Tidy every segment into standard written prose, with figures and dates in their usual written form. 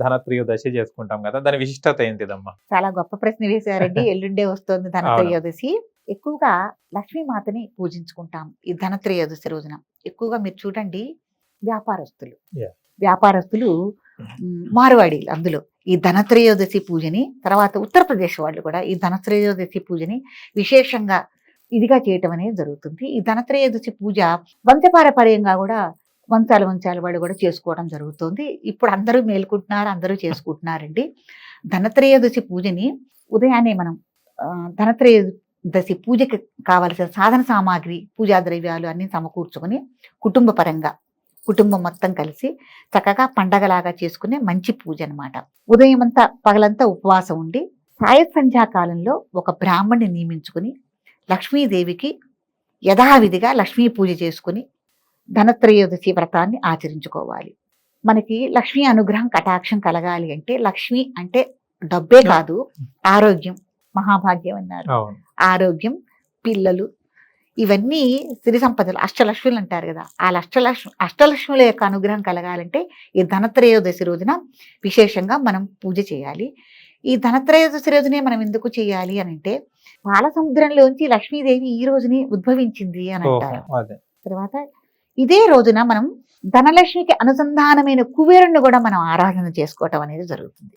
ధనత్రయోదశి చేసుకుంటాం కదా, దాని విశిష్టత ఏంటిదమ్మా? చాలా గొప్ప ప్రశ్న వేశారండి. ఎల్లుండే వస్తోంది ధనత్రయోదశి. ఎక్కువగా లక్ష్మీమాతని పూజించుకుంటాం ఈ ధనత్రయోదశి రోజున. ఎక్కువగా మీరు చూడండి, వ్యాపారస్తులు వ్యాపారస్తులు మార్వాడీలు అందులో ఈ ధనత్రయోదశి పూజని, తర్వాత ఉత్తరప్రదేశ్ వాళ్ళు కూడా ఈ ధనత్రయోదశి పూజని విశేషంగా ఇదిగా చేయటం అనేది జరుగుతుంది. ఈ ధనత్రయోదశి పూజ వంశపారపర్యంగా కూడా వంశాల వాళ్ళు కూడా చేసుకోవడం జరుగుతుంది. ఇప్పుడు అందరూ మేల్కుంటున్నారు, అందరూ చేసుకుంటున్నారండి. ధనత్రయోదశి పూజని ఉదయాన్నే మనం ధనత్రయోదశి పూజకి కావలసిన సాధన సామాగ్రి, పూజా ద్రవ్యాలు అన్ని సమకూర్చుకొని కుటుంబం మొత్తం కలిసి చక్కగా పండగలాగా చేసుకునే మంచి పూజ అనమాట. ఉదయం అంతా పగలంతా ఉపవాసం ఉండి సాయ సంధ్యాకాలంలో ఒక బ్రాహ్మణ్ణి నియమించుకుని లక్ష్మీదేవికి యథావిధిగా లక్ష్మీ పూజ చేసుకుని ధనత్రయోదశి వ్రతాన్ని ఆచరించుకోవాలి. మనకి లక్ష్మీ అనుగ్రహం కటాక్షం కలగాలి అంటే, లక్ష్మి అంటే డబ్బే కాదు, ఆరోగ్యం మహాభాగ్యం అన్నారు. ఆరోగ్యం, పిల్లలు, ఇవన్నీ సిరి సంపదలు, అష్టలక్ష్ములు అంటారు కదా. ఆ అష్టలక్ష్ముల యొక్క అనుగ్రహం కలగాలంటే ఈ ధనత్రయోదశి రోజున విశేషంగా మనం పూజ చేయాలి. ఈ ధనత్రయోదశి రోజునే మనం ఎందుకు చేయాలి అని అంటే, పాల సముద్రంలోంచి లక్ష్మీదేవి ఈ రోజుని ఉద్భవించింది అని అంటారు. తర్వాత ఇదే రోజున మనం ధనలక్ష్మికి అనుసంధానమైన కుబేరుణ్ణి కూడా మనం ఆరాధన చేసుకోవటం అనేది జరుగుతుంది.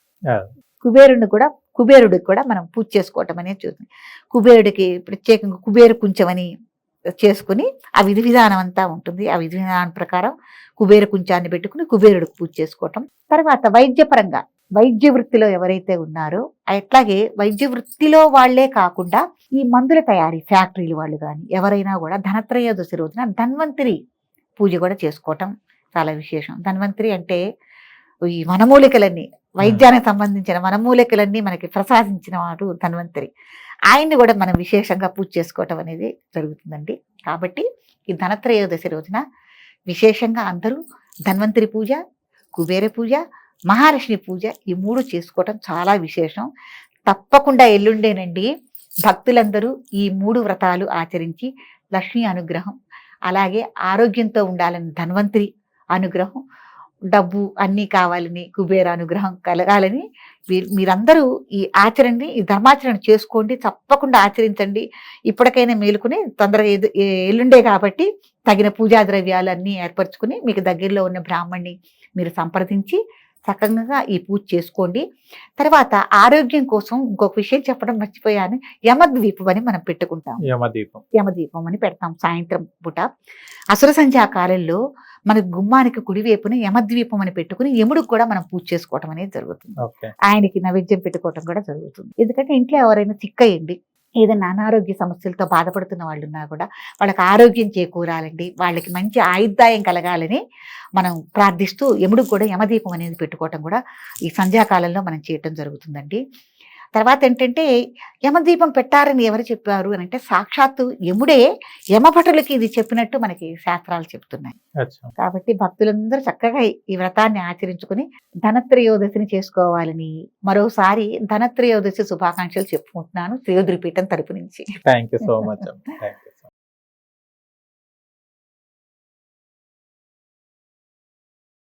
కుబేరుడికి కూడా మనం పూజ చేసుకోవటం అనేది జరుగుతుంది. కుబేరుడికి ప్రత్యేకంగా కుబేరు కుంచమని చేసుకుని ఆ విధి విధానం అంతా ఉంటుంది. ఆ విధి విధానం ప్రకారం కుబేర కుంచాన్ని పెట్టుకుని కుబేరుడికి పూజ చేసుకోవటం. తర్వాత వైద్యపరంగా వైద్య వృత్తిలో ఎవరైతే ఉన్నారో, అట్లాగే వైద్య వృత్తిలో వాళ్లే కాకుండా ఈ మందుల తయారీ ఫ్యాక్టరీలు వాళ్ళు కానీ ఎవరైనా కూడా ధనత్రయోదశి రోజున ధన్వంతరి పూజ కూడా చేసుకోవటం చాలా విశేషం. ధన్వంతరి అంటే ఈ వనమూలికలన్నీ, వైద్యానికి సంబంధించిన వనమూలికలన్నీ మనకి ప్రసాదించిన వాడు ధన్వంతరి. ఆయన్ని కూడా మనం విశేషంగా పూజ చేసుకోవటం అనేది జరుగుతుందండి. కాబట్టి ఈ ధనత్రయోదశి రోజున విశేషంగా అందరూ ధన్వంతరి పూజ, కుబేర పూజ, మహాలక్ష్మి పూజ ఈ 3 చేసుకోవటం చాలా విశేషం. తప్పకుండా ఎల్లుండేనండి భక్తులందరూ ఈ 3 వ్రతాలు ఆచరించి లక్ష్మీ అనుగ్రహం, అలాగే ఆరోగ్యంతో ఉండాలని ధన్వంతరి అనుగ్రహం, డబ్బు అన్నీ కావాలని కుబేర అనుగ్రహం కలగాలని మీరందరూ ఈ ఆచరణని, ఈ ధర్మాచరణ చేసుకోండి. తప్పకుండా ఆచరించండి. ఇప్పటికైనా మేలుకుని తొందరగా ఎల్లుండే కాబట్టి తగిన పూజా ద్రవ్యాలు అన్నీ ఏర్పరచుకుని మీకు దగ్గరలో ఉన్న బ్రాహ్మణ్ణి మీరు సంప్రదించి చక్కగా ఈ పూజ చేసుకోండి. తర్వాత ఆరోగ్యం కోసం ఇంకొక విషయం చెప్పడం మర్చిపోయాను. యమద్వీపం అని మనం పెట్టుకుంటాం. యమదీపం అని పెడతాం సాయంత్రం పూట. అసుర సంధ్యా కాలంలో మన గుమ్మానికి కుడివైపున యమద్వీపం అని పెట్టుకుని యముడికి కూడా మనం పూజ చేసుకోవటం అనేది జరుగుతుంది. ఆయనకి నైవేద్యం పెట్టుకోవటం కూడా జరుగుతుంది. ఎందుకంటే ఇంట్లో ఎవరైనా చిక్కయండి, ఏదైనా అనారోగ్య సమస్యలతో బాధపడుతున్న వాళ్ళు ఉన్నా కూడా వాళ్ళకి ఆరోగ్యం చేకూరాలండి, వాళ్ళకి మంచి ఆయుర్దాయం కలగాలని మనం ప్రార్థిస్తూ యముడికి కూడా యమదీపం అనేది పెట్టుకోవటం కూడా ఈ సంధ్యాకాలంలో మనం చేయటం జరుగుతుందండి. తర్వాత ఏంటంటే, యమదీపం పెట్టారని ఎవరు చెప్పారు అని అంటే, సాక్షాత్తు యముడే యమభటులకి ఇది చెప్పినట్టు మనకి శాస్త్రాలు చెప్తున్నాయి. కాబట్టి భక్తులందరూ చక్కగా ఈ వ్రతాన్ని ఆచరించుకుని ధనత్రయోదశిని చేసుకోవాలని మరోసారి ధనత్రయోదశి శుభాకాంక్షలు చెప్పుకుంటున్నాను త్రియోదరి పీఠం తరపు నుంచి. Thank you so much.